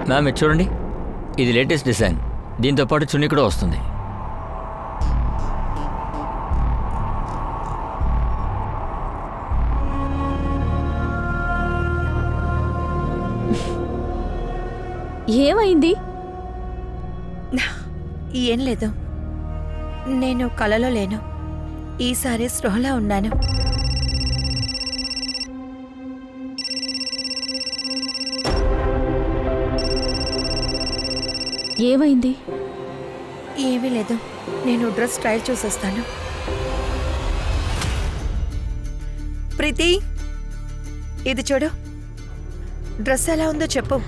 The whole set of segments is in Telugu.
మ్యామ్ ఇది చూడండి, ఇది లేటెస్ట్ డిజైన్. దీంతో పాటు చున్నీ కూడా వస్తుంది. ఏమైంది? ఏం లేదు, నేను కలలో లేను. ఈసారి స్పృహలా ఉన్నాను. ఏమైంది? ఏమీ లేదు, నేను డ్రెస్ ట్రయల్ చూసొస్తాను. ప్రీతి, ఇది చూడు, డ్రెస్ ఎలా ఉందో చెప్పు.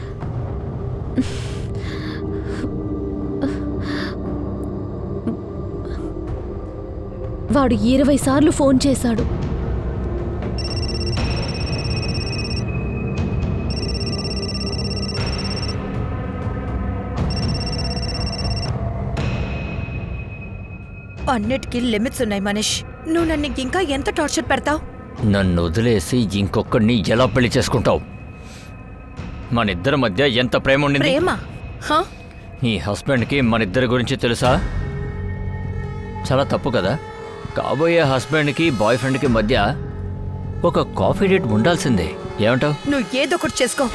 వాడు 20 సార్లు ఫోన్ చేశాడు. అన్నిటికీ లిమిట్స్ ఉన్నాయి మనీష్. నువ్వు నన్ను ఇంకా ఎంత టార్చర్ పెడతావు? నన్ను వదిలేసి ఇంకొకరిని ఎలా పెళ్లి చేసుకుంటావు? మనిద్దరి మధ్య ఎంత ప్రేమ ఉండింది. ప్రేమ? ఈ హస్బెండ్కి మనిద్దరి గురించి తెలుసా? చాలా తప్పు కదా. కాబోయే హస్బెండ్కి బాయ్ ఫ్రెండ్కి మధ్య ఒక కాఫీ డేట్ ఉండాల్సిందే. ఏమంటావు? నువ్వు ఏదో ఒకటి చేసుకో.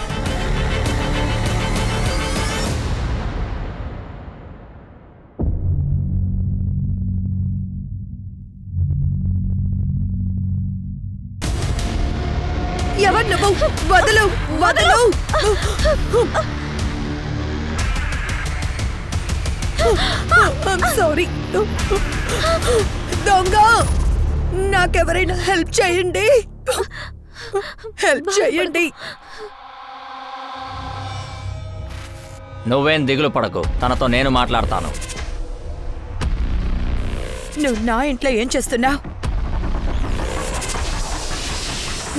ఎవరు నువ్వు? వదలు, వదలు. సారీ. దొంగ, నాకెవరైనా హెల్ప్ చేయండి, హెల్ప్ చేయండి. నువ్వేం దిగులు పడకు, తనతో నేను మాట్లాడతాను. నువ్వు నా ఇంట్లో ఏం చేస్తున్నావు?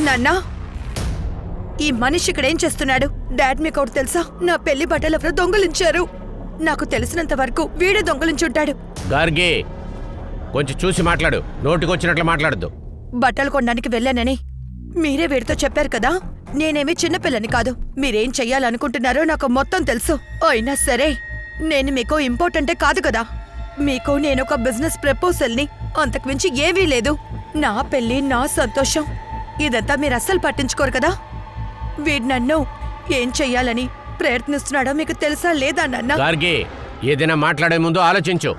నాన్న, ఈ మనిషి ఇక్కడ ఏం చేస్తున్నాడు? డాడ్ మీకు ఒకటి తెలుసా? నా పెళ్లి బట్టలు ఎవరో దొంగలించారు. నాకు తెలిసినంత వరకు వీడే దొంగలించుంటాడు. గార్గి, కొంచెం చూసి మాట్లాడు, నోటికొచ్చినట్లు మాట్లాడద్దు. బట్టలు కొనడానికి వెళ్ళానని మీరే వీడితో చెప్పారు కదా. నేనేమి చిన్నపిల్లని కాదు. మీరేం చెయ్యాలనుకుంటున్నారో నాకు మొత్తం తెలుసు. అయినా సరే నేను మీకు ఇంపార్టెంటే కాదు కదా. మీకు నేనొక బిజినెస్ ప్రపోజల్ని, అంతకుమించి ఏవీ లేదు. నా పెళ్లి, నా సంతోషం, ఇదంతా మీరు అస్సలు పట్టించుకోరు కదా. వీడు నన్ను ఏం చెయ్యాలని ప్రయత్నిస్తున్నాడో మీకు తెలుసా లేదా నాన్న? గార్గి, ఏదైనా మాట్లాడే ముందు ఆలోచించు.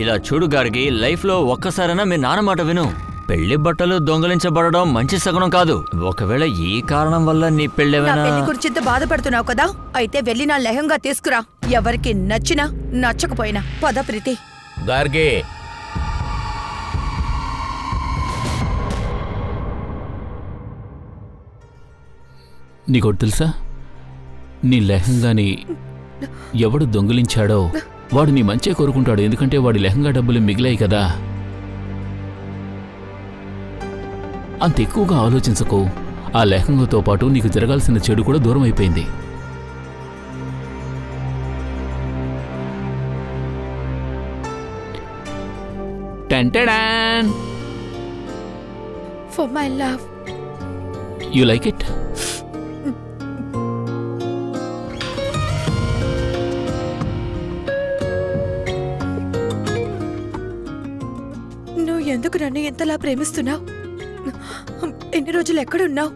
ఇలా చూడు గార్గి, లైఫ్లో ఒక్కసారైనా మీ నాన్న మాట విను. పెళ్లి బట్టలు దొంగలించబడడం మంచి సగుణం కాదు. ఒకవేళ ఈ కారణం వల్ల నీ నా పెళ్ళేమైనా... పెళ్లి గురించి ఇంత బాధపడుతున్నావు కదా, అయితే వెళ్ళి నా లెహంగా తీసుకురా. ఎవరికి నచ్చినా నచ్చకపోయినా. పద ప్రీతి. గార్గి, నీకోటి తెలుసా? నీ లెహంగాని ఎవడు దొంగిలించాడో వాడు నీ మంచే కోరుకుంటాడు. ఎందుకంటే వాడి లెహంగా డబ్బులు మిగిలాయి కదా. అంత ఎక్కువగా ఆలోచించకు. ఆ లెహంగాతో పాటు నీకు జరగాల్సిన చెడు కూడా దూరం అయిపోయింది. టెంటెడాన్. For my love. You like it? నువ్వు ఎందుకు నన్ను ఎంతలా ప్రేమిస్తున్నావు? ఎన్ని రోజులు ఎక్కడున్నావు?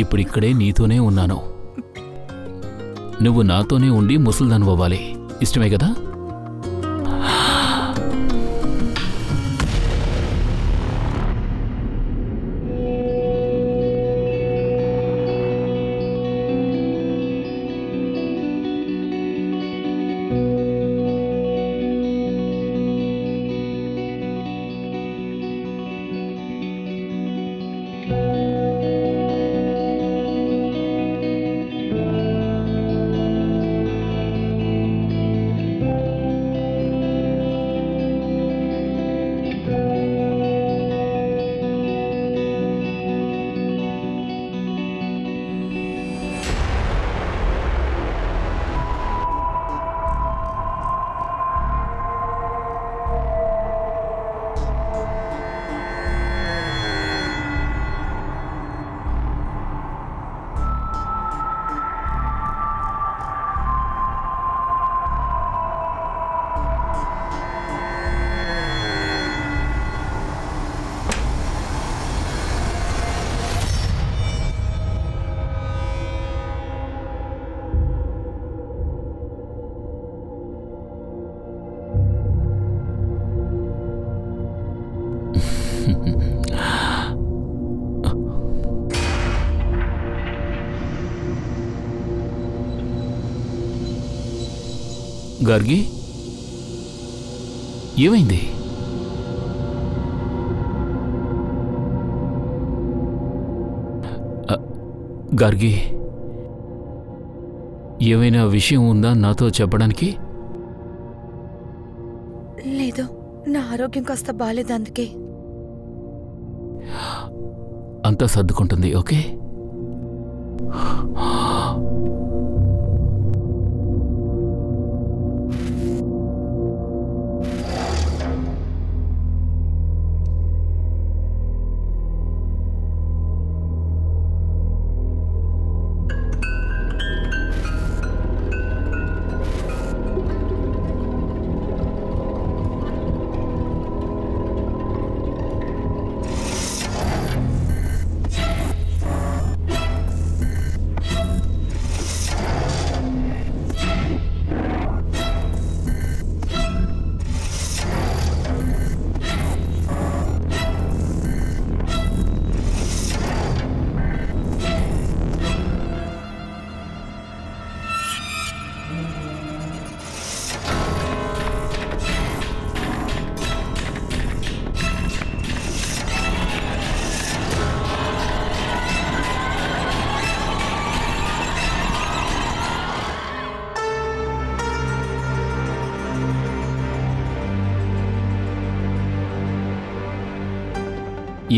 ఇప్పుడిక్కడే నీతోనే ఉన్నాను. నువ్వు నాతోనే ఉండి ముసల్దాను అవ్వాలి. ఇష్టమే కదా? గార్గి ఏమైంది? గార్గి ఏమైనా విషయం ఉందా నాతో చెప్పడానికి? లేదు, నా ఆరోగ్యం కాస్త బాలేదు, అందుకే. అంతా సర్దుకుంటుంది, ఓకే?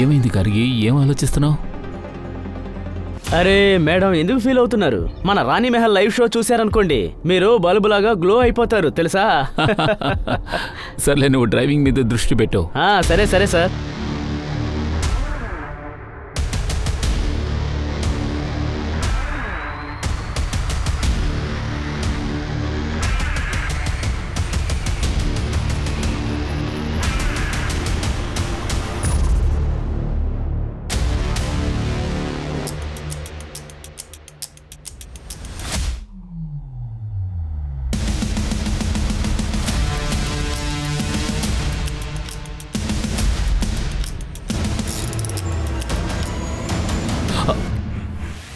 ఏమైంది గార్గి? ఏం ఆలోచిస్తున్నావు? అరే మేడం, ఎందుకు ఫీల్ అవుతున్నారు? మన రాణి మెహల్ లైవ్ షో చూశారనుకోండి, మీరు బల్బులాగా గ్లో అయిపోతారు, తెలుసా? సర్లే, నువ్వు డ్రైవింగ్ మీద దృష్టి పెట్టు. సరే సరే సార్.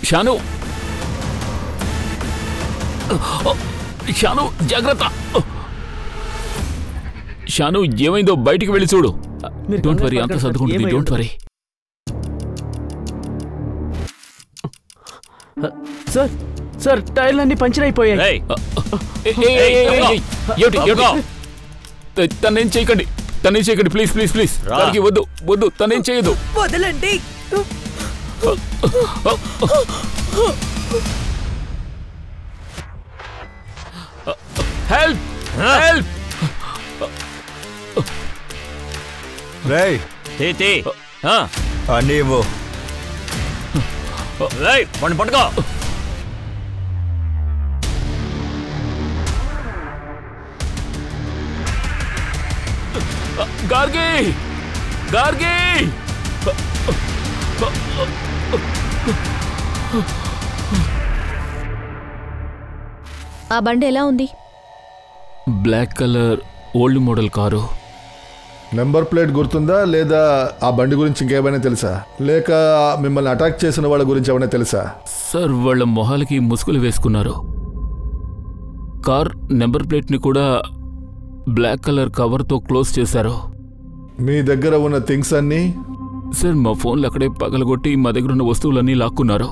షాను, షాను జాగ్రత్త. షాను, ఏమైందో బయటికి వెళ్ళి చూడు. డోంట్ వరీ, అంత సర్దుకుంటుంది, డోంట్ వరీ. సార్ సార్, టైర్లన్నీ పంచర్ అయిపోయాయి. తనేం చేయకండి, ప్లీజ్ ప్లీజ్ ప్లీజ్. వద్దు వద్దు, తనేం చేయదు. వదలండి. Help help. రేయ్, అన్నీ ఇవ్వు. వాడిని పట్టుకో. గార్గి, గార్గి. ఆ బండి ఎలా ఉంది? Black colour old model car. Number plate గుర్తుందా? లేదా ఆ బండి గురించి ఇంకేమైనా తెలుసా? లేక మిమ్మల్ని అటాక్ చేసిన వాళ్ళ గురించి ఏమైనా తెలుసా? సార్, వాళ్ళ మొహాలకి ముసుగులు వేసుకున్నారు. కార్ నెంబర్ ప్లేట్ని కూడా బ్లాక్ కలర్ కవర్తో క్లోజ్ చేశారు. మీ దగ్గర ఉన్న థింగ్స్ అన్నీ? సార్, మా ఫోన్లు అక్కడే పగలగొట్టి మా దగ్గర ఉన్న వస్తువులన్నీ లాక్కున్నారు.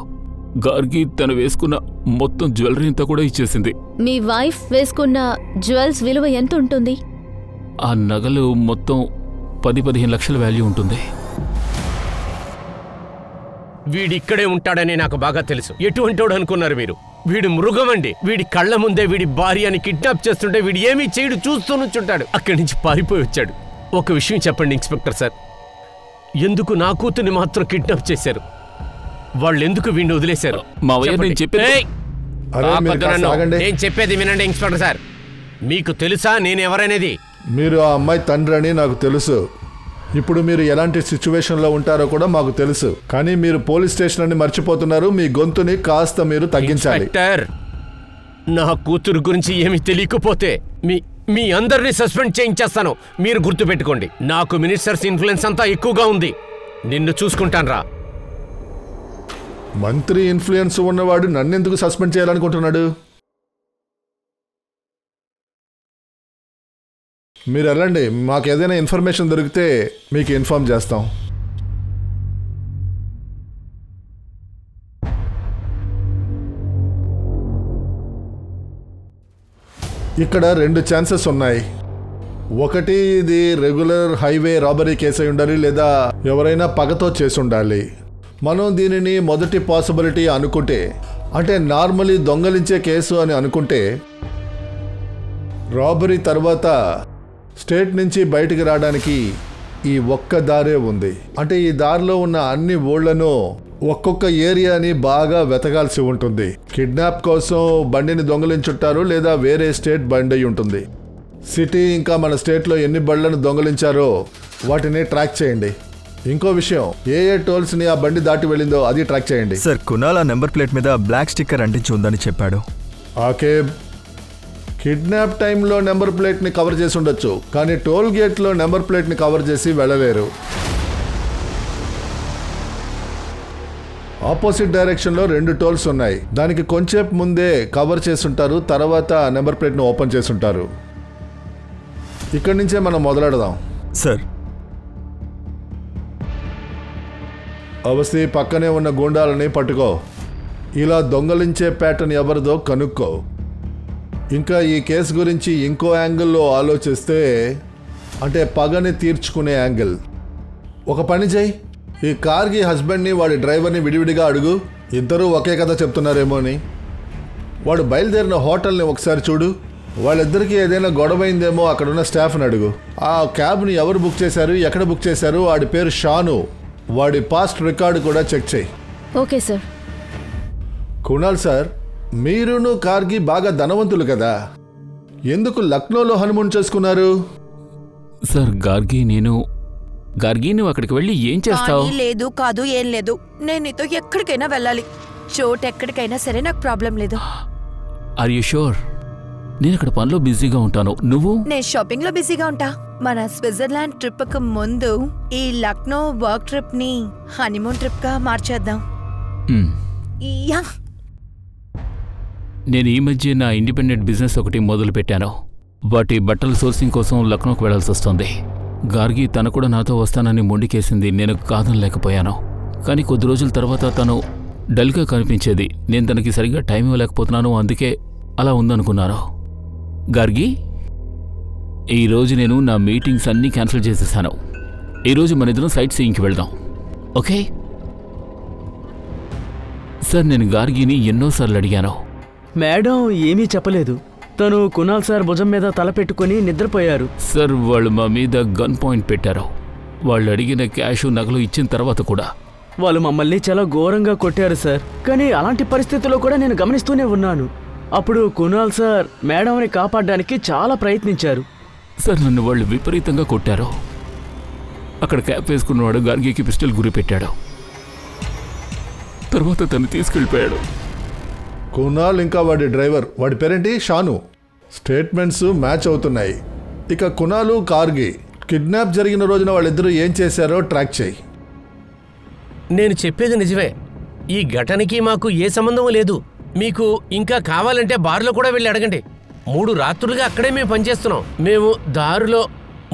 గార్గి తను వేసుకున్న మొత్తం జ్యువెలరీ అంతా కూడా ఇచ్చేసింది. మీ వైఫ్ వేసుకున్న జ్యువెల్స్ విలువ ఎంత ఉంటుంది? ఆ నగలు మొత్తం 10-15 లక్షల వాల్యూ ఉంటుంది. వీడిక్కడే ఉంటాడని నాకు బాగా తెలుసు. ఎటువంటోడు అనుకున్నారు మీరు? వీడు మృగం అండి. వీడి కళ్ళ ముందే వీడి భార్యని కిడ్నాప్ చేస్తుంటే వీడు ఏమీ చేయడు, చూస్తూ నుంచుంటాడు. అక్కడి నుంచి పారిపోయి వచ్చాడు. ఒక విషయం చెప్పండి ఇన్స్పెక్టర్ సార్, ఎందుకు నా కూతుర్ని మాత్రం కిడ్నాప్ చేశారు? వాళ్ళు ఎందుకు వీడిని వదిలేశారు? నేను చెప్పేది వినండి ఇన్స్పెక్టర్ సార్. మీకు తెలుసా నేను ఎవరనేది? మీరు ఆ అమ్మాయి తండ్రి అని నాకు తెలుసు. ఇప్పుడు మీరు ఎలాంటి సిచ్యువేషన్లో ఉంటారో కూడా మాకు తెలుసు. కానీ మీరు పోలీస్ స్టేషన్ అని మర్చిపోతున్నారు. మీ గొంతుని కాస్త మీరు తగ్గించాలి. నా కూతురు గురించి ఏమి తెలియకపోతే మీ అందరినీ సస్పెండ్ చేయించేస్తాను. మీరు గుర్తుపెట్టుకోండి, నాకు మినిస్టర్స్ ఇన్ఫ్లుయెన్స్ అంతా ఎక్కువగా ఉంది. నిన్ను చూసుకుంటాను రా. మంత్రి ఇన్ఫ్లుయెన్స్ ఉన్నవాడు నన్నెందుకు సస్పెండ్ చేయాలనుకుంటున్నాడు? మీరు వెళ్ళండి, మాకు ఏదైనా ఇన్ఫర్మేషన్ దొరికితే మీకు ఇన్ఫార్మ్ చేస్తాం. ఇక్కడ 2 ఛాన్సెస్ ఉన్నాయి. ఒకటి, ఇది రెగ్యులర్ హైవే రాబరీ కేసు అయి ఉండాలి, లేదా ఎవరైనా పగతో చేసి ఉండాలి. మనం దీనిని మొదటి పాసిబిలిటీ అనుకుంటే, అంటే నార్మలీ దొంగలించే కేసు అని అనుకుంటే, రాబరీ తర్వాత స్టేట్ నుంచి బయటికి రావడానికి ఈ ఒక్క దారే ఉంది. అంటే ఈ దారిలో ఉన్న అన్ని ఊళ్ళను, ఒక్కొక్క ఏరియాని బాగా వెతకాల్సి ఉంటుంది. కిడ్నాప్ కోసం బండిని దొంగలించుంటారు, లేదా వేరే స్టేట్ బండి అయి ఉంటుంది. సిటీ ఇంకా మన స్టేట్లో ఎన్ని బండ్లను దొంగలించారో వాటిని ట్రాక్ చేయండి. ఇంకో విషయం, ఏ టోల్స్ని ఆ బండి దాటి వెళ్ళిందో అది ట్రాక్ చేయండి. సార్, కునాల్ ఆ నెంబర్ ప్లేట్ మీద బ్లాక్ స్టిక్కర్ అంటించి ఉందని చెప్పాడు. ఆకేబ్, కిడ్నాప్ టైంలో నెంబర్ ప్లేట్ని కవర్ చేసి ఉండొచ్చు, కానీ టోల్ గేట్లో నెంబర్ ప్లేట్ని కవర్ చేసి వెళ్ళలేరు. ఆపోజిట్ డైరెక్షన్లో 2 టోల్స్ ఉన్నాయి. దానికి కొంచెం ముందే కవర్ చేసుంటారు, తర్వాత నెంబర్ ప్లేట్ను ఓపెన్ చేసుంటారు. ఇక్కడి నుంచే మనం మొదలెడదాం. సార్, అవస్థి పక్కనే ఉన్న గూండాలని పట్టుకో. ఇలా దొంగలించే ప్యాటర్న్ ఎవరిదో కనుక్కో. ఇంకా ఈ కేసు గురించి ఇంకో యాంగిల్లో ఆలోచిస్తే, అంటే పగని తీర్చుకునే యాంగిల్. ఒక పని చేయి, ఈ కార్కి హస్బెండ్ని వాడి డ్రైవర్ని విడివిడిగా అడుగు. ఇద్దరూ ఒకే కథ చెప్తున్నారేమో అని. వాడు బయలుదేరిన హోటల్ని ఒకసారి చూడు. వాళ్ళిద్దరికీ ఏదైనా గొడవైందేమో అక్కడున్న స్టాఫ్ని అడుగు. ఆ క్యాబ్ని ఎవరు బుక్ చేశారు, ఎక్కడ బుక్ చేశారు, వాడి పేరు షాను. వాడి పాస్ట్ రికార్డు కూడా చెక్ చేయి. Okay sir. కునాల్ సార్, మీరును కార్గి బాగా ధనవంతులు కదా, ఎందుకు లక్నోలో హనుమూన్ చేసుకున్నారు? సార్, గార్గి నువ్వు అక్కడికి వెళ్ళి ఏం చేస్తావు? లేదు కాదు, ఏం లేదు. నేను నీతో ఎక్కడికైనా వెళ్ళాలి. చోటు ఎక్కడికైనా సరే, నాకు ప్రాబ్లం లేదు. Are you sure? నేను అక్కడ పనిలో బిజీగా ఉంటాను. నువ్వు? నేను షాపింగ్ లో బిజీగా ఉంటా. మన స్విట్జర్లాండ్ ట్రిప్ కు ముందు ఈ లక్నో వర్క్ ట్రిప్ ని హనీమూన్ ట్రిప్ గా మార్చేద్దాం. నేను ఈ మధ్య నా ఇండిపెండెంట్ బిజినెస్ ఒకటి మొదలు పెట్టాను. వాటి బట్టల సోర్సింగ్ కోసం లక్నోకి వెళ్లాల్సి వస్తుంది. గార్గి తను కూడా నాతో వస్తానని మొండికేసింది. నేను కాదనలేకపోయాను. కానీ కొద్ది రోజుల తర్వాత తను డల్గా కనిపించేది. నేను తనకి సరిగ్గా టైం ఇవ్వలేకపోతున్నాను, అందుకే అలా ఉందనుకున్నాను. గార్గి, ఈరోజు నేను నా మీటింగ్స్ అన్నీ క్యాన్సిల్ చేసేసాను. ఈరోజు మన ఇద్దరం సైట్ సీయింగ్కి వెళ్దాం, ఓకే? సార్, నేను గార్గిని ఎన్నోసార్లు అడిగాను. మేడం ఏమీ చెప్పలేదు. తను కునాల్ సార్ భుజం మీద తల పెట్టుకుని నిద్రపోయారు. సార్, వాళ్ళు మా మీద గన్ పాయింట్ పెట్టారు. వాళ్ళు అడిగిన క్యాష్, నగలు ఇచ్చిన తర్వాత కూడా. వాళ్ళు మమ్మల్ని చాలా ఘోరంగా కొట్టారు సార్. కానీ అలాంటి పరిస్థితుల్లో కూడా నేను గమనిస్తూనే ఉన్నాను. అప్పుడు కునాల్ సార్ మేడంని కాపాడడానికి చాలా ప్రయత్నించారు. సార్, నన్ను వాళ్ళు విపరీతంగా కొట్టారు. అక్కడ క్యాప్ వేసుకున్నవాడు గార్గికి పిస్టల్ గురి పెట్టాడు. తర్వాత తను తీసుకెళ్ళిపోయాడు. కునాల్ ఇంకా వాడి డ్రైవర్, వాడి పేరేంటి, షాను, స్టేట్మెంట్స్ మ్యాచ్ అవుతున్నాయి. ఇక కునాలు, కార్గి కిడ్నాప్ జరిగిన రోజున వాళ్ళిద్దరూ ఏం చేశారో ట్రాక్ చేయి. నేను చెప్పేది నిజమే. ఈ ఘటనకి మాకు ఏ సంబంధం లేదు. మీకు ఇంకా కావాలంటే బార్లో కూడా వెళ్ళి అడగండి. 3 రాత్రులుగా అక్కడే మేము పనిచేస్తున్నాం. మేము దారిలో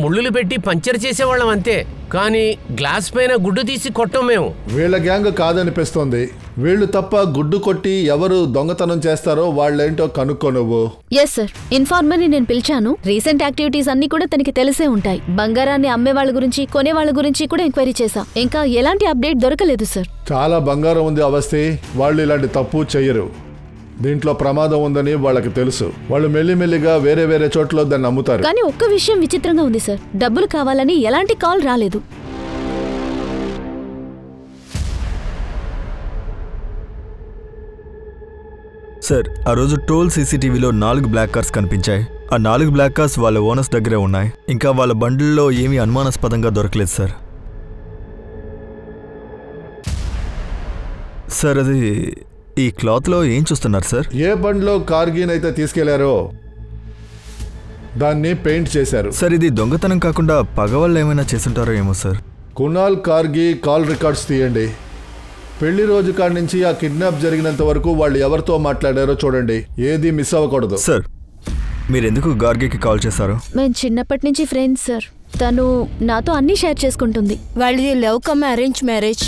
ముళ్ళులు పెట్టి పంచర్ చేసేవాళ్ళం అంతే, కానీ గ్లాస్ పైన గుడ్డు తీసి కొట్టం మేము. వీళ్ళ గ్యాంగ్ కాదనిపిస్తోంది. వీళ్ళు తప్ప గుడ్డు కొట్టి ఎవరు దొంగతనం చేస్తారో వాళ్ళేంటో కనుక్కో నువ్వు. ఎస్ సార్, ఇన్ఫార్మర్ ని నేను పిలిచాను. రీసెంట్ యాక్టివిటీస్ అన్ని కూడా తనకి తెలిసే ఉంటాయి. బంగారాన్ని అమ్మే వాళ్ళ గురించి, కొనే వాళ్ళ గురించి కూడా ఎంక్వైరీ చేశా. ఇంకా ఎలాంటి అప్డేట్ దొరకలేదు సార్. చాలా బంగారం ఉంది అవస్థి. వాళ్ళు ఇలాంటి తప్పు చెయ్యరు. దీంట్లో ప్రమాదం ఉందని వాళ్ళకి తెలుసు. వాళ్ళు మెల్లిమెల్లిగా వేరే వేరే చోట్ల దాన్ని అమ్ముతారు. కానీ ఒక్క విషయం విచిత్రంగా ఉంది సార్. డబ్బులు కావాలని ఎలాంటి కాల్ రాలేదు. సార్, ఆ రోజు టోల్ సీసీటీవీలో 4 బ్లాక్ కార్స్ కనిపించాయి. ఆ 4 బ్లాక్ కార్స్ వాళ్ళ ఓనర్స్ దగ్గరే ఉన్నాయి. ఇంకా వాళ్ళ బండిల్లో ఏమీ అనుమానాస్పదంగా దొరకలేదు సార్. సార్, అది ఈ క్లాత్లో ఏం చూస్తున్నారు సార్? ఏ బండిలో కార్గినైతే తీసుకెళ్లారో దాన్ని పెయింట్ చేశారు. సార్, ఇది దొంగతనం కాకుండా పగవాళ్ళు ఏమైనా చేసుంటారో ఏమో sir. Kunal, corgi call records తీయండి. పెళ్లి రోజు కాడి నుంచి ఆ కిడ్నాప్ జరిగినంత వరకు వాళ్ళు ఎవరితో మాట్లాడారో చూడండి. ఏది మిస్ అవ్వకూడదు సార్. మీరెందుకు గార్గీకి కాల్ చేశారు? మేము చిన్నప్పటి నుంచి ఫ్రెండ్స్ సార్. తను నాతో అన్నీ షేర్ చేసుకుంటుంది. వాళ్ళది లవ్ కమ్ అరేంజ్ మ్యారేజ్.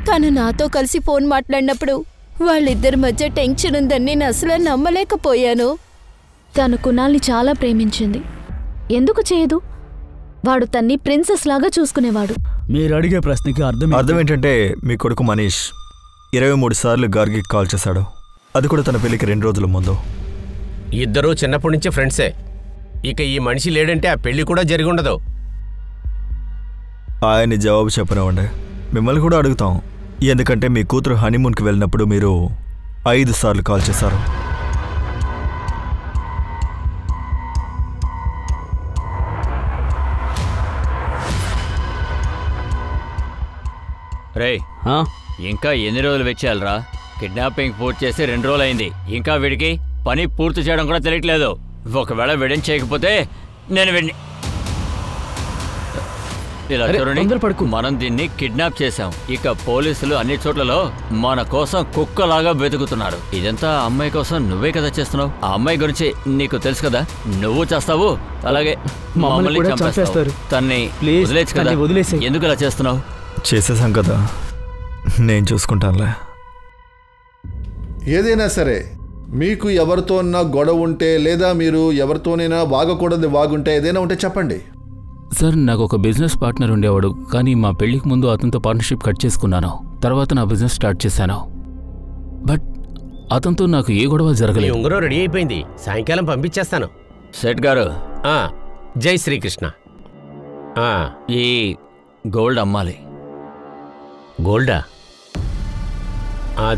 తను నాతో కలిసి ఫోన్ మాట్లాడినప్పుడు వాళ్ళిద్దరి మధ్య టెన్షన్ ఉందని నేను అసలు నమ్మలేకపోయాను. తను కునాల్ని చాలా ప్రేమించింది. ఎందుకు చేయదు? వాడు తన్ని ప్రిన్సెస్ లాగా చూసుకునేవాడు. మీరు అడిగే ప్రశ్నకి అర్థం ఏంటంటే మీ కొడుకు మనీష్ 23 సార్లు గార్గీకి కాల్ చేశాడు. అది కూడా తన పెళ్లికి 2 రోజుల ముందు. ఇద్దరూ చిన్నప్పటి నుంచి ఫ్రెండ్సే. ఇక ఈ మనిషి లేడంటే ఆ పెళ్లి కూడా జరిగి ఉండదు. ఆయన్ని జవాబు చెప్పనివ్వండి. మిమ్మల్ని కూడా అడుగుతాం. ఎందుకంటే మీ కూతురు హనీమూన్కి వెళ్ళినప్పుడు మీరు 5 సార్లు కాల్ చేశారు. రే, ఇంకా ఎన్ని రోజులు వెచ్చేయాలరా? కిడ్నాపింగ్ పూర్తి చేసి 2 రోజులైంది. ఇంకా వీడికి పని పూర్తి చేయడం కూడా తెలియట్లేదు. ఒకవేళ వీడిని చేయకపోతే నేను వీడిని ఇలా చూడండి, మనం దీన్ని కిడ్నాప్ చేశాం. ఇక పోలీసులు అన్ని చోట్లలో మన కోసం కుక్కలాగా వెతుకుతున్నారు. ఇదంతా అమ్మాయి కోసం నువ్వే కదా చేస్తున్నావు. ఆ అమ్మాయి గురించి నీకు తెలుసు కదా, నువ్వు చేస్తావు, అలాగే మమ్మల్ని చంపేస్తారు. తన్ని వదిలేచ్చు కదా, ఎందుకు ఇలా చేస్తున్నావు? చేసేసాం కదా, నేను చూసుకుంటానులే. ఏదైనా సరే మీకు ఎవరితోన్నా గొడవ ఉంటే లేదా మీరు ఎవరితోనైనా వాగకూడదు వాగుంటే ఏదైనా ఉంటే చెప్పండి. సార్, నాకు ఒక బిజినెస్ పార్ట్నర్ ఉండేవాడు, కానీ మా పెళ్లికి ముందు అతనితో పార్ట్నర్షిప్ కట్ చేసుకున్నాను. తర్వాత నా బిజినెస్ స్టార్ట్ చేశాను. బట్ అతనితో నాకు ఏ గొడవ జరగలేదు. ఉంగరం రెడీ అయిపోయింది, సాయంకాలం పంపించేస్తాను. సెట్ గారు, జై శ్రీకృష్ణ. ఈ గోల్డ్ అమ్మాలి. గోల్డా?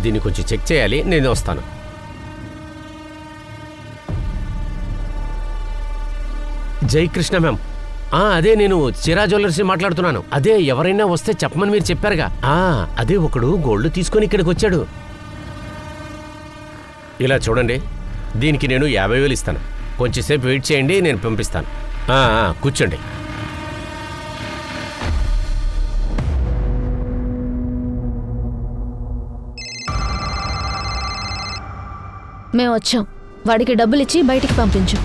దీన్ని కొంచెం చెక్ చేయాలి, నేను వస్తాను. జై కృష్ణ మ్యామ్. అదే నేను చిరా జ్యువెలర్స్ మాట్లాడుతున్నాను. అదే ఎవరైనా వస్తే చెప్పమని మీరు చెప్పారుగా. అదే ఒకడు గోల్డ్ తీసుకొని ఇక్కడికి వచ్చాడు. ఇలా చూడండి, దీనికి నేను 50,000 ఇస్తాను. కొంచెంసేపు వెయిట్ చేయండి, నేను పంపిస్తాను. కూర్చోండి. మేము వచ్చాం. వాడికి డబ్బులిచ్చి బయటికి పంపించు.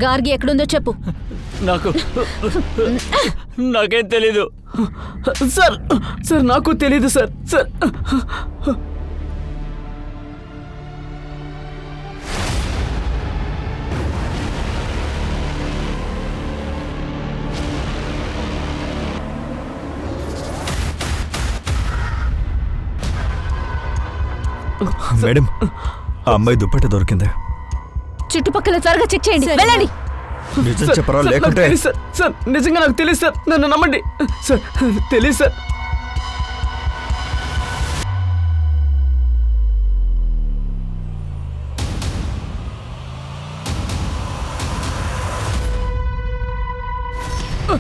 గార్గి ఎక్కడుందో చెప్పు. నాకేం తెలీదు సార్. సార్ నాకు తెలీదు సార్. సార్ మేడం, ఆ అమ్మాయి దుప్పటి దొరికింది. చుట్టుపక్కల త్వరగా చెక్ చేయండి. వెళ్ళండి. నిజం చెప్పరా లేకుంటే? సార్ నిజంగా నాకు తెలియదు సార్, నన్ను నమ్మండి సార్. తెలియదు సార్.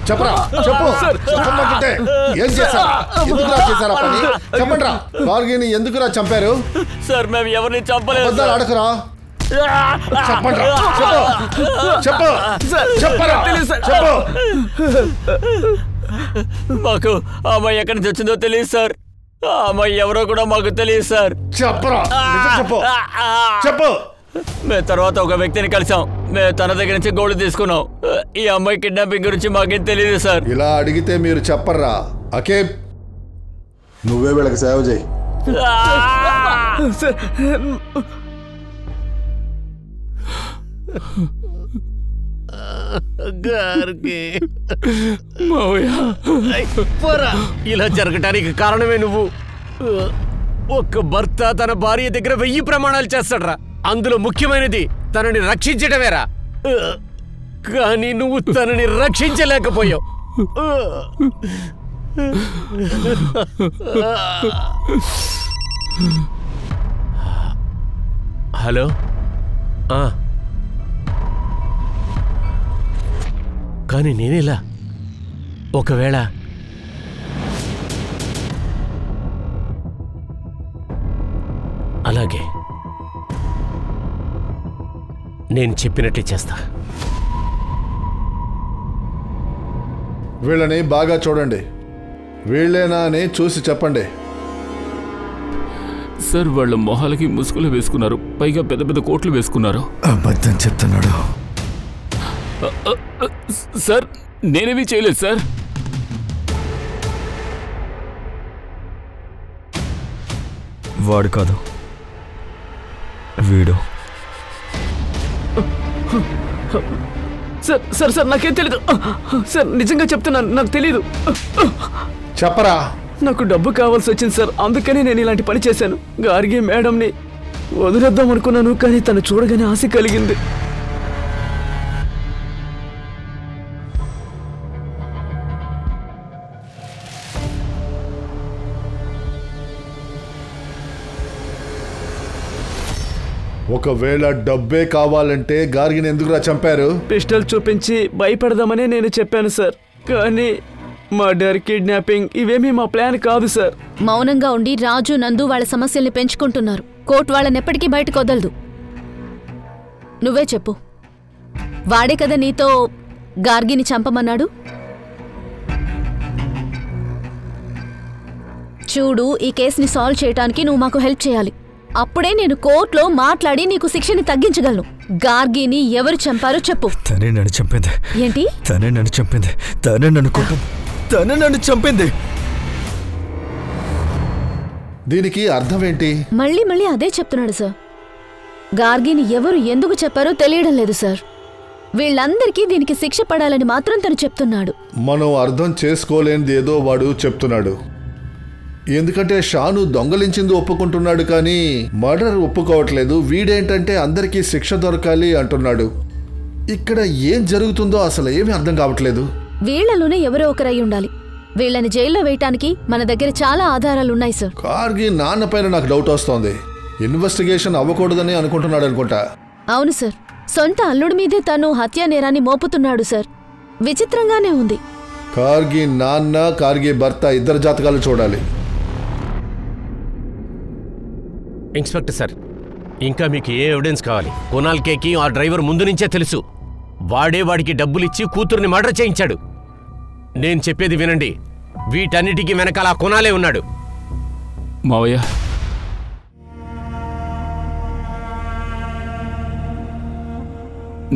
చెప్పరా, చెప్పు. చెప్పమంటుంటే ఏం చేశారా? ఎందుకురా చేశారా పని? చెప్పండిరా. గార్గిని ఎందుకురా చంపారు? సార్, మేము ఎవరిని చంపలేదు. అడగరా, చెప్పండిరా. చెప్పు, చెప్పరా, చెప్పు. మాకు ఆ అమ్మాయి ఎక్కడి నుంచి వచ్చిందో తెలియదు సార్. ఆ అమ్మాయి ఎవరో కూడా మాకు తెలియదు సార్. చెప్పరా, చెప్పు, చెప్పు. మేము తర్వాత ఒక వ్యక్తిని కలిసాం. మేము తన దగ్గర నుంచి గోల్డ్ తీసుకున్నాం. ఈ అమ్మాయి కిడ్నాపింగ్ గురించి మాకేం తెలియదు సార్. ఇలా అడిగితే మీరు చెప్పర్రా. అకే, నువ్వే వీళ్ళకి సేవ చేయి. ఇలా జరగటానికి కారణమే నువ్వు. ఒక్క భర్త తన భార్య దగ్గర 1000 ప్రమాణాలు చేస్తాడ్రా. అందులో ముఖ్యమైనది తనని రక్షించడమేరా. కానీ నువ్వు తనని రక్షించలేకపోయావు. హలో కానీ నేనేలా ఒకవేళ అలాగే నేను చెప్పినట్టే చేస్తా. వీళ్ళని బాగా చూడండి. వీళ్ళేనా అని చూసి చెప్పండి. సార్ వాళ్ళ మొహాలకి ముసుగులు వేసుకున్నారు, పైగా పెద్ద పెద్ద కోట్లు వేసుకున్నారు. అబద్ధం చెప్తున్నాడు. సార్ నేనేమీ చేయలేదు సార్. వాడు కాదు, వీడు. సార్ సార్ సార్ నాకేం తెలీదు సార్, నిజంగా చెప్తున్నాను, నాకు తెలీదు. చెప్పరా. నాకు డబ్బు కావాల్సి వచ్చింది సార్, అందుకని నేను ఇలాంటి పని చేశాను. గార్గి మేడంని వదిలేద్దాం అనుకున్నాను, కానీ తను చూడగానే ఆశ కలిగింది. ఒకవేళ డబ్బే కావాలంటే గార్గిని ఎందుకురా చంపారు? పిస్టల్ చూపించి భయపెడదామని నేను చెప్పాను సార్, కానీ మర్డర్, కిడ్నాపింగ్ ఇవేమీ మా ప్లాన్ కాదు సార్. మౌనంగా ఉండి రాజు, నందు వాళ్ళ సమస్యల్ని పెంచుకుంటున్నారు. కోర్టు వాళ్ళనెప్పటికీ బయటకు వదలదు. నువ్వే చెప్పు, వాడే కదా నీతో గార్గిని చంపమన్నాడు? చూడు, ఈ కేసుని సాల్వ్ చేయడానికి నువ్వు మాకు హెల్ప్ చేయాలి. అప్పుడే నేను కోర్టులో మాట్లాడి నీకు శిక్షని తగ్గించగలను. గార్గిని ఎవరు చంపారో చెప్పు. తనే నన్ను చంపింది. ఏంటి? తనే నన్ను చంపింది. తనే నన్ను చంపింది. దీనికి అర్థం ఏంటి? మళ్ళీ మళ్ళీ అదే చెప్తున్నాడు సార్. గార్గిని ఎవరు ఎందుకు చెప్పారో తెలియడం లేదు సార్. వీళ్ళందరికీ దీనికి శిక్ష పడాలని మాత్రం తను చెప్తున్నాడు. మనం అర్థం చేసుకోలేనిది ఏదో వాడు చెప్తున్నాడు. ఎందుకంటే షాను దొంగలించింది ఒప్పుకుంటున్నాడు, కానీ మర్డర్ ఒప్పుకోవట్లేదు. వీడేంటంటే అందరికీ శిక్ష దొరకాలి అంటున్నాడు. ఇక్కడ ఏం జరుగుతుందో అసలు ఏమీ అర్థం కావట్లేదు. వీళ్లలోనే ఎవరో ఒకరై ఉండాలి. వీళ్ళని జైల్లో వేయటానికి మన దగ్గర చాలా ఆధారాలున్నాయి సార్. కార్గి నాన్న పైన నాకు డౌట్ వస్తోంది. ఇన్వెస్టిగేషన్ అవ్వకూడదని అనుకుంటున్నాడు అనుకుంటా. అవును సార్, సొంత అల్లుడి మీదే తను హత్యా నేరాన్ని మోపుతున్నాడు సార్. విచిత్రంగానే ఉంది. కార్గి నాన్న, కార్గి భర్త ఇద్దరు జాతకాలు చూడాలి. ఇన్స్పెక్టర్ సార్, ఇంకా మీకు ఏ ఎవిడెన్స్ కావాలి? కునాల్ కేకి ఆ డ్రైవర్ ముందు నుంచే తెలుసు. వాడే వాడికి డబ్బులిచ్చి కూతుర్ని మర్డర్ చేయించాడు. నేను చెప్పేది వినండి, వీటన్నిటికీ వెనకాల ఆ కునాలే ఉన్నాడు. మావయ్య,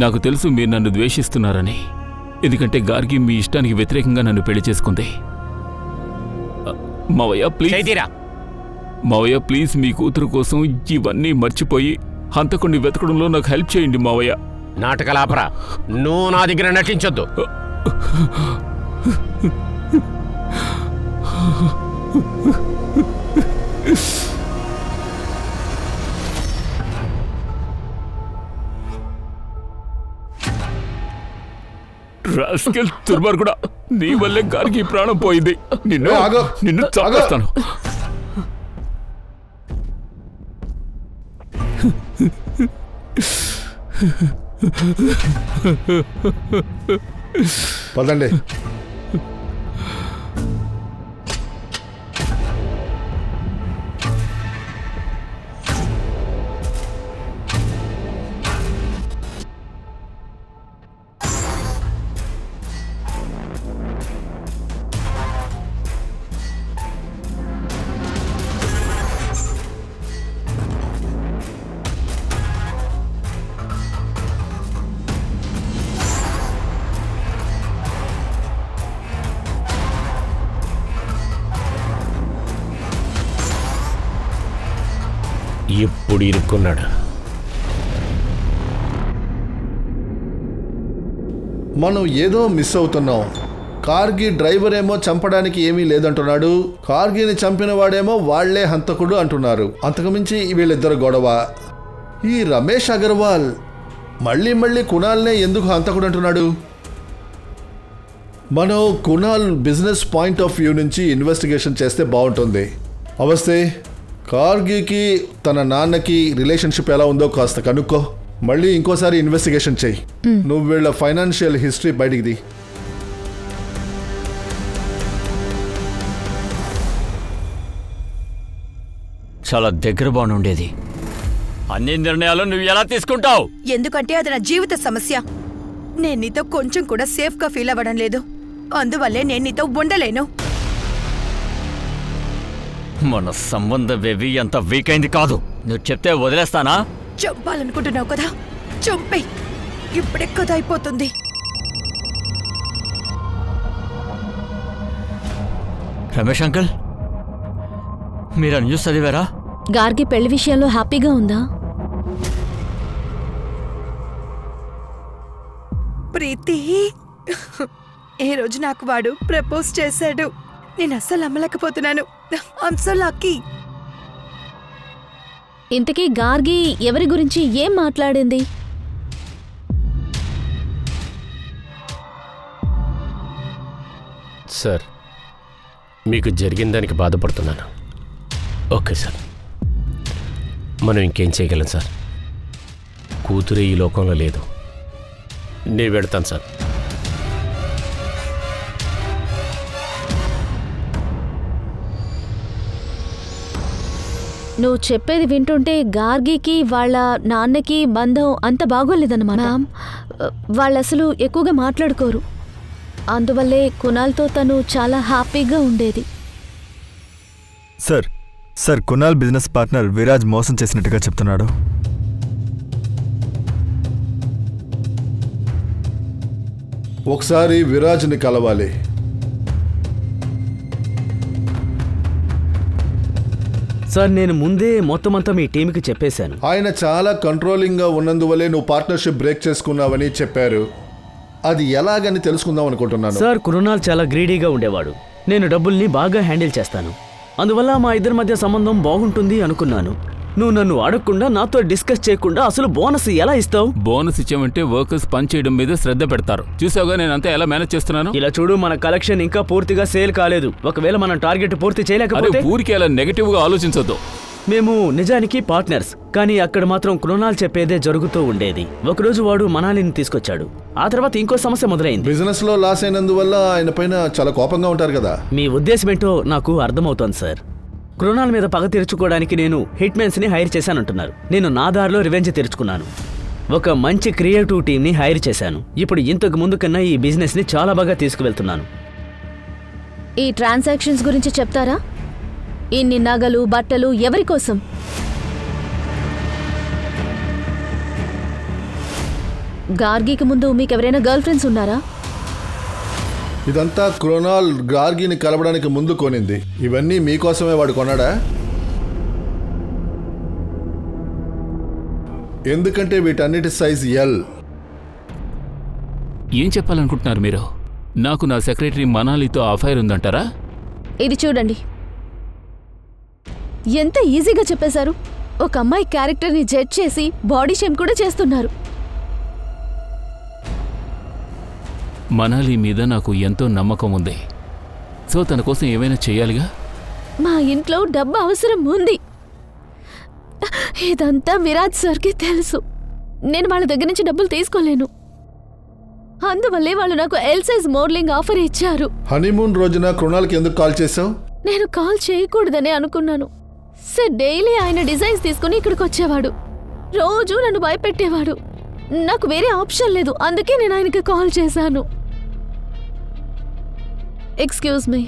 నాకు తెలుసు మీరు నన్ను ద్వేషిస్తున్నారని. ఎందుకంటే గార్గి మీ ఇష్టానికి వ్యతిరేకంగా నన్ను పెళ్లి చేసుకుంది. మావయ్య ప్లీజ్, మావయ్య ప్లీజ్, మీ కూతురు కోసం ఇవన్నీ మర్చిపోయి హంతకుణ్ణి వెతకడంలో నాకు హెల్ప్ చేయండి మావయ్య. నాటకాలాపరా, నువ్వు నా దగ్గర నటించొద్దు. రాస్కెల్ దుర్మార్గుడా, నీ వల్లే గారికి ప్రాణం పోయింది. నిన్ను చంపేస్తాను. పదండి. ఇప్పుడు ఇరుక్కున్నాడు. మనం ఏదో మిస్ అవుతున్నాం. కార్గి డ్రైవర్ ఏమో చంపడానికి ఏమీ లేదంటున్నాడు, కార్గిని చంపిన వాడేమో వాళ్లే హంతకుడు అంటున్నారు. అంతకుమించి వీళ్ళిద్దరు గొడవ. ఈ రమేష్ అగర్వాల్ మళ్ళీ మళ్ళీ కునాల్నే ఎందుకు హంతకుడు అంటున్నాడు? మనం Kunal business point of view నుంచి ఇన్వెస్టిగేషన్ చేస్తే బాగుంటుంది. అవస్తే కార్గీకి తన నాన్నకి రిలేషన్షిప్ ఎలా ఉందో కాస్త కనుక్కో. మళ్ళీ ఇంకోసారి ఇన్వెస్టిగేషన్ చెయ్యి. నువ్వు వీళ్ళ ఫైనాన్షియల్ హిస్టరీ బయటికి చాలా దగ్గర బాగుండేది. అన్ని నిర్ణయాలు నువ్వు ఎలా తీసుకుంటావు? ఎందుకంటే అది నా జీవిత సమస్య. నేను నీతో కొంచెం కూడా సేఫ్గా ఫీల్ అవ్వడం లేదు. అందువల్లే నేను నీతో ఉండలేను. మన సంబంధం వేవి అంత వీక్ అయింది కాదు. నువ్వు చెప్తే వదిలేస్తానా? చంపాలనుకుంటున్నావు కదా, చంపే. ఇప్పుడే కథ అయిపోతుంది. రమేష్ అంకుల్, మీరు న్యూస్ చదివారా? గార్గి పెళ్లి విషయంలో హ్యాపీగా ఉందా? ప్రీతి, ఏ రోజు నాకు వాడు ప్రపోజ్ చేశాడు. నేను అస్సలు నమ్మలేకపోతున్నాను. I'm so lucky. ఇంతకీ గార్గి ఎవరి గురించి ఏం మాట్లాడింది? సార్, మీకు జరిగిన దానికి బాధపడుతున్నాను. ఓకే సార్, మనం ఇంకేం చేయగలం సార్? కూతురే ఈ లోకంలో లేదు. నేను పెడతాను సార్. నువ్వు చెప్పేది వింటుంటే గార్గికి వాళ్ళ నాన్నకి బంధం అంత బాగోలేదన్నమాట. వాళ్ళు అసలు ఎక్కువగా మాట్లాడుకోరు. అందువల్లే కునాల్తో తను చాలా హ్యాపీగా ఉండేది. Sir Kunal business partner Viraj మోసం చేసినట్టుగా చెప్తున్నాడు. ఒకసారి విరాజ్ని కలవాలి. సార్, నేను ముందే మొత్తం అంతా మీ టీంకి చెప్పేశాను. ఆయన చాలా కంట్రోలింగ్గా ఉన్నందువల్లే నువ్వు పార్ట్నర్షిప్ బ్రేక్ చేసుకున్నావని చెప్పారు. అది ఎలాగని తెలుసుకుందాం అనుకుంటున్నాను. సార్, కునాల్ చాలా గ్రీడీగా ఉండేవాడు. నేను డబ్బుల్ని బాగా హ్యాండిల్ చేస్తాను. అందువల్ల మా ఇద్దరి మధ్య సంబంధం బాగుంటుంది అనుకున్నాను. నువ్వు నన్ను అడగకుండా, నాతో డిస్కస్ చేయకుండా అసలు బోనస్ ఎలా ఇస్తావు? బోనస్ ఇచ్చామంటే వర్కర్స్ పని చేయడం మీద శ్రద్ధ పెడతారు. చూసావుగా నేనంతా ఎలా మేనేజ్ చేస్తున్నాను. ఇలా చూడు, మన కలెక్షన్ ఇంకా పూర్తిగా సేల్ కాలేదు. ఒకవేళ మనం టార్గెట్ పూర్తి చేయలేకపోతే ఊరికి అలా నెగటివ్ గా ఆలోచించొద్దు. మేము నిజానికి పార్ట్నర్స్, కానీ అక్కడ మాత్రం కునాల్ చెప్పేదే జరుగుతూ ఉండేది. ఒకరోజు వాడు మనాలిని తీసుకొచ్చాడు. ఆ తర్వాత ఇంకో సమస్య మొదలైంది. బిజినెస్ లో లాస్ అయినందువల్ల ఆయన పైన చాలా కోపంగా ఉంటారు కదా. మీ ఉద్దేశం ఏంటో నాకు అర్థమవుతోంది సార్. కునాల్ మీద పగ తీర్చుకోవడానికి నేను హిట్మెన్స్ ని హైర్ చేశానంటున్నారు. నేను నా దారిలో రివెంజ్ తీర్చుకున్నాను. ఒక మంచి క్రియేటివ్ టీంని హైర్ చేశాను. ఇప్పుడు ఇంతకు ముందు కన్నా ఈ బిజినెస్ ని చాలా బాగా తీసుకువెళ్తున్నాను. ఈ ట్రాన్సాక్షన్స్ గురించి చెప్తారా? ఇన్ని నగలు, బట్టలు ఎవరి కోసం? గార్గికి ముందు మీకెవరైనా గర్ల్ ఫ్రెండ్స్ ఉన్నారా? ఇదంతా కునాల్ గార్గిని కలవడానికి ముందు కొనింది. ఇవన్నీ మీకోసమే వాడు కొన్నాడా? ఎందుకంటే వీటన్నిటి సైజ్ ఎల్. ఏం చెప్పాలనుకుంటున్నారు మీరు? నాకు నా సెక్రటరీ మనాలితో అఫైర్ ఉందంటారా? ఇది చూడండి, ఎంత ఈజీగా చెప్పేశారు. ఒక అమ్మాయి క్యారెక్టర్ని జడ్జ్ చేసి బాడీ షేమ్ కూడా చేస్తున్నారు. మనాలి మీద నాకు ఎంతో నమ్మకం ఉంది. సో తన కోసం ఏమైనా చేయాలిగా. మా ఇంట్లో డబ్బు అవసరం ఉంది. ఇదంతా విరాజ్ సార్కి తెలుసు. నేను వాళ్ళ దగ్గర నుంచి డబ్బులు తీసుకోలేను. అందువల్లే వాళ్ళు నాకు ఎల్ సైజ్ మోడలింగ్ ఆఫర్ ఇచ్చారు. హనీమూన్ రోజున కునాల్కి ఎందుకు కాల్ చేసావు? నేను కాల్ చేయకూడదనే అనుకున్నాను. సార్ డైలీ ఆయన డిజైన్స్ తీసుకుని ఇక్కడికి వచ్చేవాడు. రోజు నన్ను భయపెట్టేవాడు. నాకు వేరే ఆప్షన్ లేదు. అందుకే నేను ఆయనకి కాల్ చేశాను. Excuse me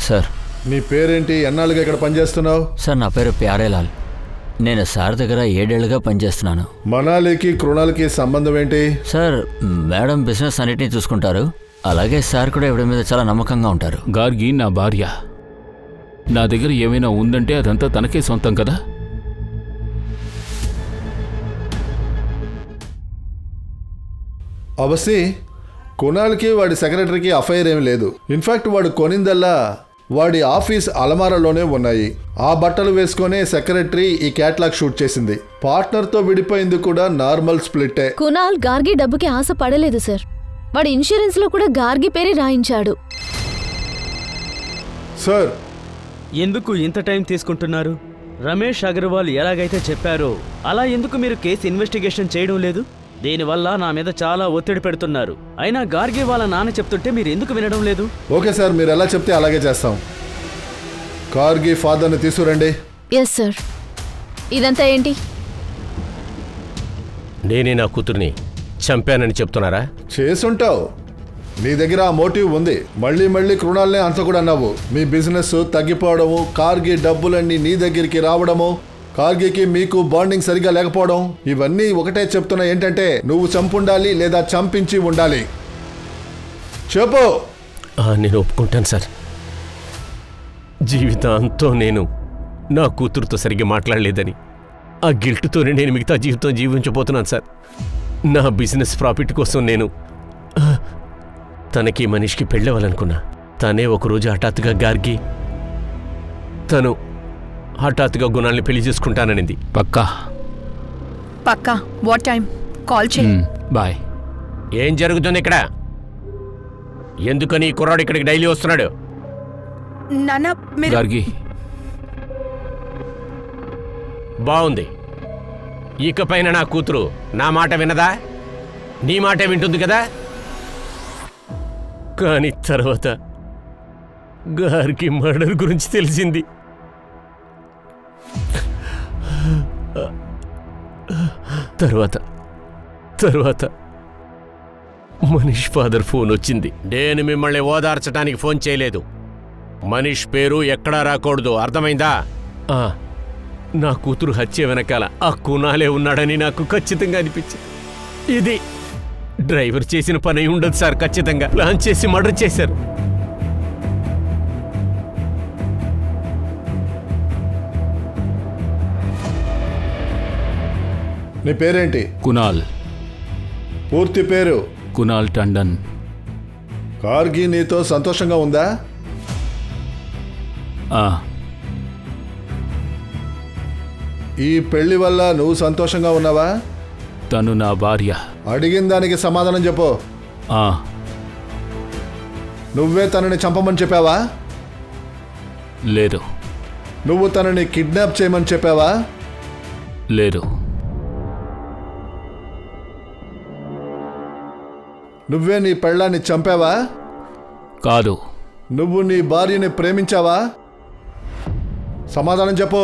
sir. నీ పేరేంటి? ఎన్నాళ్ళుగా ఇక్కడ పనిచేస్తున్నావు? సార్, నా పేరు ప్యారేలాల్. నేను సార్ దగ్గర 7 ఏళ్లుగా పనిచేస్తున్నాను. మనాలికి కునాల్కి సంబంధం ఏంటి? సార్, మేడం బిజినెస్ అన్నిటినీ చూసుకుంటారు. అలాగే సార్ కూడా ఎవరి మీద చాలా నమ్మకంగా ఉంటారు. గార్గి నా భార్య. నా దగ్గర ఏమైనా ఉందంటే అదంతా తనకే సొంతం కదా. అవసి కునాల్కి వాడి సెక్రటరీకి అఫైర్ ఏమి లేదు. ఇన్ఫాక్ట్ వాడు కొనిందల్లా వాడి ఆఫీస్ అలమారాలోనే ఉన్నాయి. ఆ బట్టలు వేసుకునే సెక్రటరీ ఈ క్యాట్లాగ్ షూట్ చేసింది. పార్ట్నర్తో విడిపోయింది కూడా నార్మల్ స్ప్లిట్టే. కునాల్ గార్గి డబ్బుకి ఆశ పడలేదు సార్. వాడి ఇన్సూరెన్స్లో కూడా గార్గి పేరే రాయించాడు. సార్, ఎందుకు ఇంత టైం తీసుకుంటున్నారు? రమేష్ అగర్వాల్ ఎలాగైతే చెప్పారో అలా ఎందుకు మీరు కేసు ఇన్వెస్టిగేషన్ చేయడం లేదు? దీనివల్ల నా మీద చాలా ఒత్తిడి పెడుతున్నారు. అయినా గార్గి వాళ్ళ నాన్న చెప్తుంటే మీరు ఎందుకు వినడం లేదు? ఓకే సార్, మీరు ఎలా చెప్తే అలాగే చేస్తాం. గార్గి ఫాదర్ని తీసుకురండి. Yes sir. ఇదంతా ఏంటి? నేనే నా కూతుర్ని చంపానని చెప్తున్నారా? చేసుంటావు. నీ దగ్గర ఆ మోటివ్ ఉంది. మళ్ళీ మళ్ళీ కృణాలనే అంత కూడా అన్నావు. మీ బిజినెస్ తగ్గిపోవడము, కార్గి డబ్బులన్నీ నీ దగ్గరికి రావడము, కార్గికి మీకు బాండింగ్ సరిగా లేకపోవడం, ఇవన్నీ ఒకటే చెప్తున్నా ఏంటంటే నువ్వు చంపుండాలి లేదా చంపించి ఉండాలి. చెప్పు. నేను ఒప్పుకుంటాను సార్. జీవితాంతో నేను నా కూతురుతో సరిగ్గా మాట్లాడలేదని ఆ గిల్ట్తోనే నేను మిగతా జీవితం జీవించబోతున్నాను సార్. నా బిజినెస్ ప్రాఫిట్ కోసం నేను తనకి మనిషికి పెళ్ళవాలనుకున్నా. తనే ఒకరోజు హఠాత్తుగా గార్గి తను హఠాత్తుగా గుణాల్ని పెళ్లి చేసుకుంటాననింది. పక్కా? పక్కా. What time? కాల్ చేయి. బాయ్. ఏం జరుగుతుంది ఇక్కడ? ఎందుకని ఈ కుర్రాడు ఇక్కడికి డైలీ వస్తున్నాడు? నాన్న మీరు గార్గి, బాగుంది. ఇకపైన నా కూతురు నా మాట వినదా? నీ మాట వింటుంది కదా? కానీ తర్వాత గారికి మర్డర్ గురించి తెలిసింది. తర్వాత మనీష్ ఫాదర్ ఫోన్ వచ్చింది. నేను మిమ్మల్ని ఓదార్చడానికి ఫోన్ చేయలేదు. మనీష్ పేరు ఎక్కడా రాకూడదు, అర్థమైందా? నా కూతురు హత్య వెనకాల ఆ కునాలే ఉన్నాడని నాకు ఖచ్చితంగా అనిపించింది. ఇది డ్రైవర్ చేసిన పని ఉండదు సార్. ఖచ్చితంగా ప్లాన్ చేసి మర్డర్ చేశారు. నీ పేరేంటి? కునాల్. పూర్తి పేరు? కునాల్ టండన్. కార్గి నీతో సంతోషంగా ఉందా? ఈ పెళ్లి వల్ల నువ్వు సంతోషంగా ఉన్నావా? తను నా భార్య. అడిగిన దానికి సమాధానం చెప్పు. నువ్వే తనని చంపమని చెప్పావా? లేదు. నువ్వు తనని కిడ్నాప్ చేయమని చెప్పావా? లేదు. నువ్వే నీ పెళ్ళాన్ని చంపావా? కాదు. నువ్వు నీ భార్యని ప్రేమించావా? సమాధానం చెప్పు.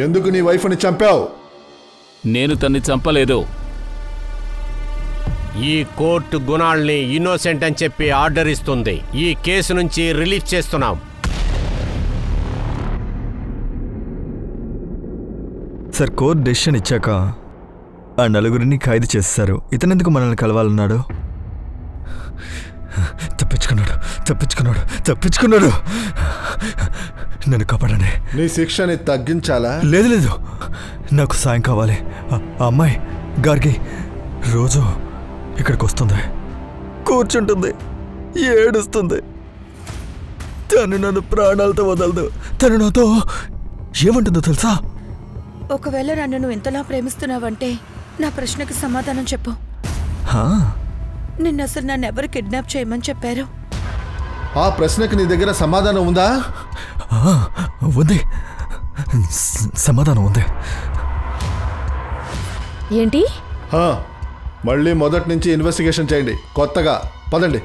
ఎందుకు నీ వైఫ్ని చంపావు? నేను తన్ని చంపలేదు. ఈ కోర్టు గుణాల్ని ఇన్నోసెంట్ అని చెప్పి ఆర్డర్ ఇస్తుంది. ఈ కేసు నుంచి రిలీజ్ చేస్తున్నాం. సార్, కోర్టు డెసిషన్ ఇచ్చాక ఆ నలుగురిని ఖైదు చేశారు. ఇతనెందుకు మనల్ని కలవాలన్నాడు? తప్పించుకున్నాడు. నన్ను కాపాడండి. నీ శిక్షని తగ్గించాలా? లేదు, నాకు సాయం కావాలి. ఆ అమ్మాయి గార్గి రోజు ఇక్కడికి వస్తుంది, కూర్చుంటుంది, ఏడుస్తుంది. తను నన్ను ప్రాణాలతో వదలదు. తను నాతో ఏమంటుందో తెలుసా? ఒకవేళ నన్ను నువ్వు ఎంతలా ప్రేమిస్తున్నావంటే నా ప్రశ్నకి సమాధానం చెప్పు. నిన్న అసలు నన్ను ఎవరు కిడ్నాప్ చేయమని చెప్పారు? ఆ ప్రశ్నకి నీ దగ్గర సమాధానం ఉందా? ఉంది, సమాధానం ఉంది. ఏంటి? మళ్ళీ మొదటి నుంచి ఇన్వెస్టిగేషన్ చేయండి. కొత్తగా పదండి.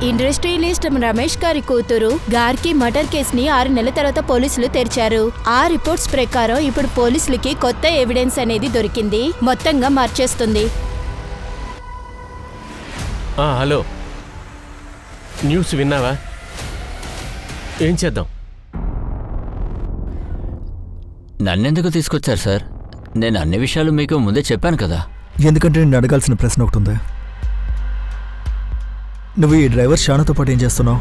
ఇండస్ట్రియలిస్ట్ రమేష్ గారి కూతురు గార్కి మర్డర్ కేసుని 6 నెలల తర్వాత పోలీసులు తెరిచారు. ఆ రిపోర్ట్స్ ప్రకారం ఇప్పుడు పోలీసులకి కొత్త ఎవిడెన్స్ అనేది దొరికింది. మొత్తంగా మార్చేస్తుంది. హలో, న్యూస్ విన్నావా? ఏం చేద్దాం? నన్నెందుకు తీసుకొచ్చారు సార్? నేను అన్ని విషయాలు మీకు ముందే చెప్పాను కదా. ఎందుకంటే నేను అడగాల్సిన ప్రశ్న ఒకటి ఉంది. నువ్వు ఈ డ్రైవర్ షానాతో పాటు ఏం చేస్తున్నావు?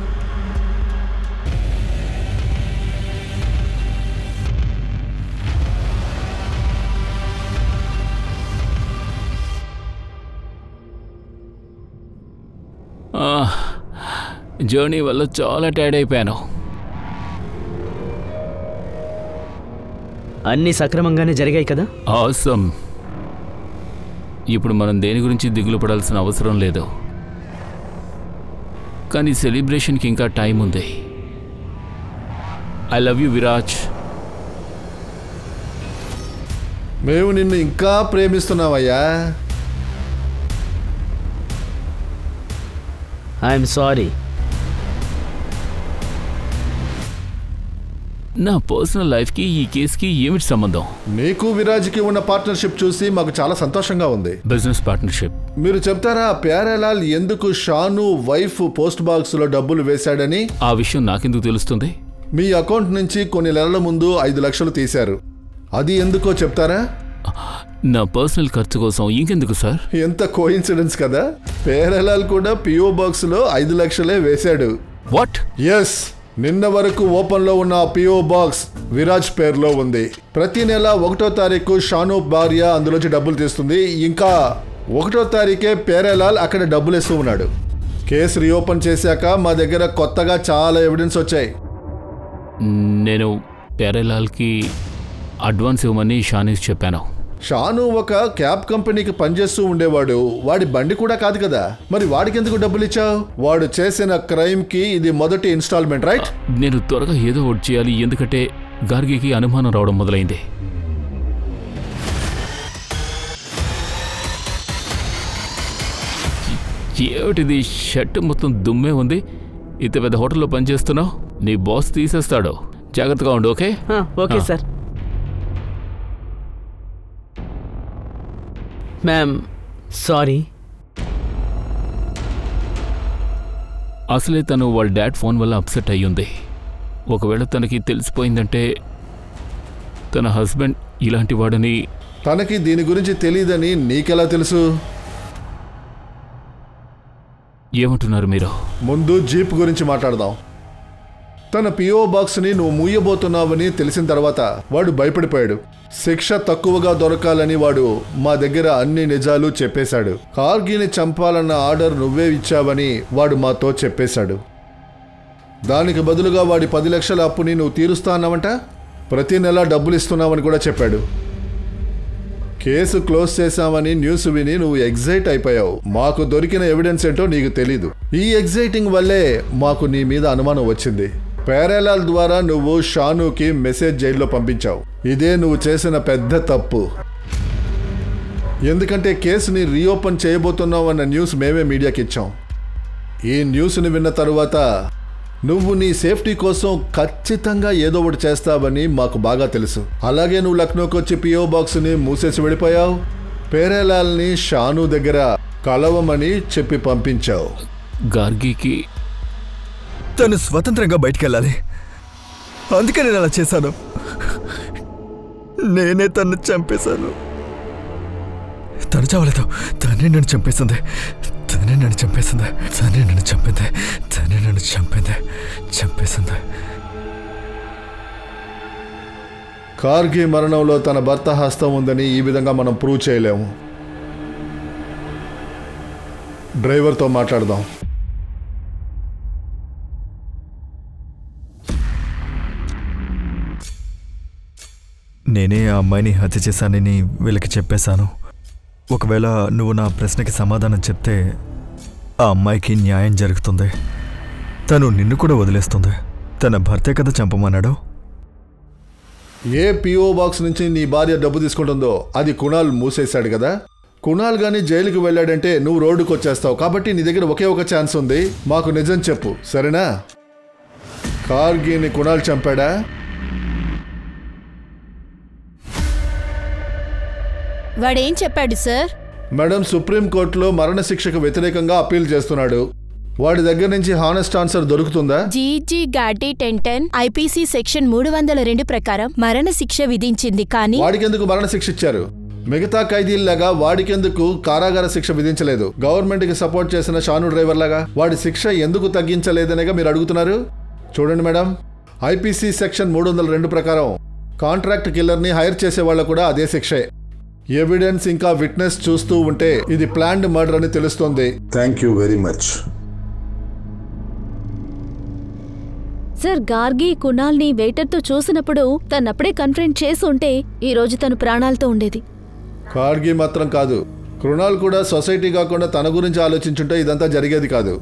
జర్నీ వల్ల చాలా టైర్డ్ అయిపోయాను. అన్నీ సక్రమంగానే జరిగాయి కదా? ఆసమ్. ఇప్పుడు మనం దేని గురించి దిగులు పడాల్సిన అవసరం లేదు. కానీ సెలబ్రేషన్కి ఇంకా టైం ఉంది. I love you Viraj. మేము నిన్ను ఇంకా ప్రేమిస్తున్నామయ్యా. I'm sorry. నా పర్సనల్ లైఫ్కి ఈ కేసుకి ఏమిటి సంబంధం? నీకు విరాజ్కి ఉన్న పార్ట్నర్షిప్ చూసి మాకు చాలా సంతోషంగా ఉంది. Business partnership. మీరు చెప్తారా ప్యారేలాల్ ఎందుకు షాను వైఫ్ పోస్ట్ బాక్స్ లో డబ్బులు వేశాడని? ఆ విషయం నాకెందుకు తెలుస్తుంది? మీ అకౌంట్ నుంచి కొన్ని నెలల ముందు 5 లక్షలు తీశారు. అది ఎందుకో చెప్తారా? నా పర్సనల్ ఖర్చు కోసం. ఇంకెందుకు సార్? ఎంత కోఇన్సిడెన్స్ కదా. ప్యారేలాల్ కూడా పిఓ బాక్స్ లో 5 లక్షలే వేశాడు. వాట్? ఎస్. నిన్న వరకు ఓపెన్ లో ఉన్న పిఓ బాక్స్ విరాజ్ పేరులో ఉంది. ప్రతి నెల 1వ తారీఖు షాను భార్య అందులోంచి డబ్బులు తీస్తుంది. ఇంకా 1వ తారీఖే ప్యారేలాల్ అక్కడ డబ్బులు వేస్తూ ఉన్నాడు. కేసు రీఓపెన్ చేశాక మా దగ్గర కొత్తగా చాలా ఎవిడెన్స్ వచ్చాయి. నేను ప్యారేలాల్కి అడ్వాన్స్ ఇవ్వమని షానీకి చెప్పాను. షాను ఒక క్యాబ్ కంపెనీకి పనిచేస్తూ ఉండేవాడు. వాడి బండి కూడా కాదు కదా. మరి వాడికి ఎందుకు డబ్బులు ఇచ్చావు? వాడు చేసిన క్రైమ్ కి ఇది మొదటి ఇన్స్టాల్మెంట్, రైట్? నేను త్వరగా ఏదో ఒకటి చేయాలి, ఎందుకంటే గార్గీకి అనుమానం రావడం మొదలైంది. ఏమిటిది? షర్ట్ మొత్తం దుమ్మే ఉంది. ఇంత పెద్ద హోటల్లో పనిచేస్తున్నావు. నీ బాస్ తీసేస్తాడు. జాగ్రత్తగా ఉండు. Okay? Okay sir. Ma'am sorry. అసలే తను వాళ్ళ డాడ్ ఫోన్ వల్ల అప్సెట్ అయ్యింది. ఒకవేళ తనకి తెలిసిపోయిందంటే తన హస్బెండ్ ఇలాంటి వాడని. తనకి దీని గురించి తెలియదని నీకెలా తెలుసు? ఏమంటున్నారు మీరు? ముందు జీప్ గురించి మాట్లాడదాం. తన పిఓ బాక్స్ని నువ్వు మూయబోతున్నావని తెలిసిన తర్వాత వాడు భయపడిపోయాడు. శిక్ష తక్కువగా దొరకాలని వాడు మా దగ్గర అన్ని నిజాలు చెప్పేశాడు. కార్గీని చంపాలన్న ఆర్డర్ నువ్వే ఇచ్చావని వాడు మాతో చెప్పేశాడు. దానికి బదులుగా వాడి 10 లక్షల అప్పుని నువ్వు తీరుస్తా అన్నావంట. ప్రతి నెల డబ్బులు ఇస్తున్నావని కూడా చెప్పాడు. కేసు క్లోజ్ చేశామని న్యూస్ విని నువ్వు ఎగ్జైట్ అయిపోయావు. మాకు దొరికిన ఎవిడెన్స్ ఏంటో నీకు తెలీదు. ఈ ఎగ్జైటింగ్ వల్లే మాకు నీ మీద అనుమానం వచ్చింది. ప్యారేలాల్ ద్వారా నువ్వు షానుకి మెసేజ్ జైల్లో పంపించావు. ఇదే నువ్వు చేసిన పెద్ద తప్పు. ఎందుకంటే కేసుని రీఓపెన్ చేయబోతున్నావు అన్న న్యూస్ మేమే మీడియాకి ఇచ్చాం. ఈ న్యూస్ని విన్న తరువాత నువ్వు నీ సేఫ్టీ కోసం ఖచ్చితంగా ఏదో ఒకటి చేస్తావని మాకు బాగా తెలుసు. అలాగే నువ్వు లక్నోకి వచ్చి పిఓ బాక్స్ని మూసేసి వెళ్ళిపోయావు. ప్యారేలాల్ని షాను దగ్గర కలవమని చెప్పి పంపించావు. గార్గీకి తను స్వతంత్రంగా బయటికెళ్ళాలి, అందుకే నేను అలా చేశాను. నేనే తను చంపేశాను. తను చావలేదు, తనే నన్ను చంపేసింది. తనే నన్ను చంపేసింది. తనే నన్ను చంపింది. తనే నన్ను చంపింది. చంపేసింది. కార్గీ మరణంలో తన భర్త హస్తం ఉందని ఈ విధంగా మనం ప్రూవ్ చేయలేము. డ్రైవర్తో మాట్లాడదాం. నేనే ఆ అమ్మాయిని హత్య చేశానని వీళ్ళకి చెప్పేశాను. ఒకవేళ నువ్వు నా ప్రశ్నకి సమాధానం చెప్తే ఆ అమ్మాయికి న్యాయం జరుగుతుంది. తను నిన్ను కూడా వదిలేస్తుంది. తన భర్తే కదా చంపమన్నాడు. ఏ పిఓ బాక్స్ నుంచి నీ భార్య డబ్బు తీసుకుంటుందో అది కుణాల్ మూసేశాడు కదా. కుణాల్ గాని జైలుకి వెళ్ళాడంటే నువ్వు రోడ్డుకు వచ్చేస్తావు. కాబట్టి నీ దగ్గర ఒకే ఒక ఛాన్స్ ఉంది. మాకు నిజం చెప్పు, సరేనా? కార్గీని కుణాల్ చంపాడా? వాడేం చెప్పాడు సార్? మేడం, సుప్రీంకోర్టులో మరణశిక్షకు వ్యతిరేకంగా అప్పీల్ చేస్తున్నాడు. వాడి దగ్గర నుంచి హానెస్ట్ ఆన్సర్ దొరుకుతుందా? జీజీ గార్డీ 1010 ఐపీసీ సెక్షన్ 302 ప్రకారం మరణశిక్ష విధించింది. కానీ వాడికి ఎందుకు మరణశిక్ష ఇచ్చారు? మిగతా ఖైదీల్లాగా వాడికెందుకు కారాగార శిక్ష విధించలేదు? గవర్నమెంట్కి సపోర్ట్ చేసిన షాను డ్రైవర్ లాగా వాడి శిక్ష ఎందుకు తగ్గించలేదనేగా మీరు అడుగుతున్నారు? చూడండి మేడం, ఐపీసీ సెక్షన్ 302 ప్రకారం కాంట్రాక్ట్ కిల్లర్ని హైర్ చేసే వాళ్ళ కూడా అదే శిక్షే. ఎవిడెన్స్ ఇంకా విట్నెస్ చూస్తూ ఉంటే ఇది ప్లాన్డ్ మర్డర్ అని తెలుస్తోంది. Thank you very much. Sir, Gargi కునాల్ని వెయిటర్తో చూసినప్పుడు తనప్పుడే కన్ఫరెన్స్ చేసి ఉంటే ఈ రోజు తను ప్రాణాలతో ఉండేది. గార్గి మాత్రం కాదు, కృణాల్ కూడా సొసైటీ కాకుండా తన గురించి ఆలోచించుంటే ఇదంతా జరిగేది కాదు.